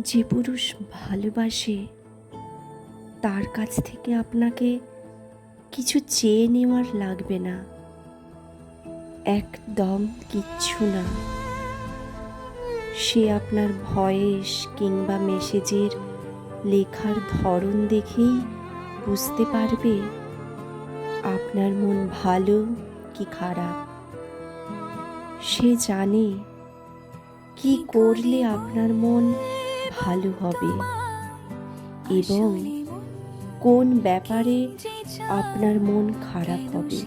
যে পুরুষ ভালোবাসে তার কাছ থেকে আপনাকে কিছু চেয়ে নেওয়ার লাগবে না, একদম কিচ্ছু না। সে আপনার ভয়েস কিংবা মেসেজের লেখার ধরন দেখেই বুঝতে পারবে আপনার মন ভালো কি খারাপ। সে জানে কি করলে আপনার মন ভালো হবে এবং কোন ব্যাপারে আপনার মন খারাপ হবে।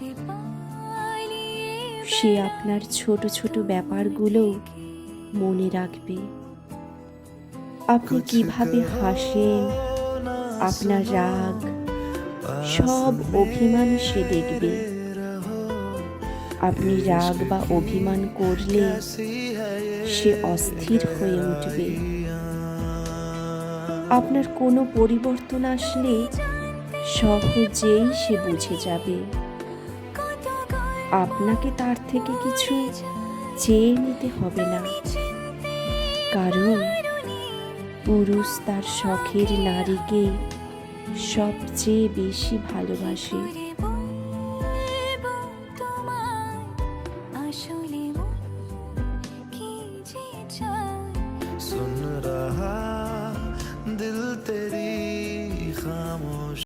সে আপনার ছোট ছোট ব্যাপারগুলো মনে রাখবে। আপনি কিভাবে হাসেন, আপনার রাগ, সব অভিমান সে দেখবে। আপনি রাগ বা অভিমান করলে সে অস্থির হয়ে উঠবে। আপনার কোনো পরিবর্তন আসলে সহজেই সে বুঝে যাবে। আপনাকে তার থেকে কিছু চেয়ে নিতে হবে না, কারণ পুরুষ তার শখের নারীকে সবচেয়ে বেশি ভালোবাসে।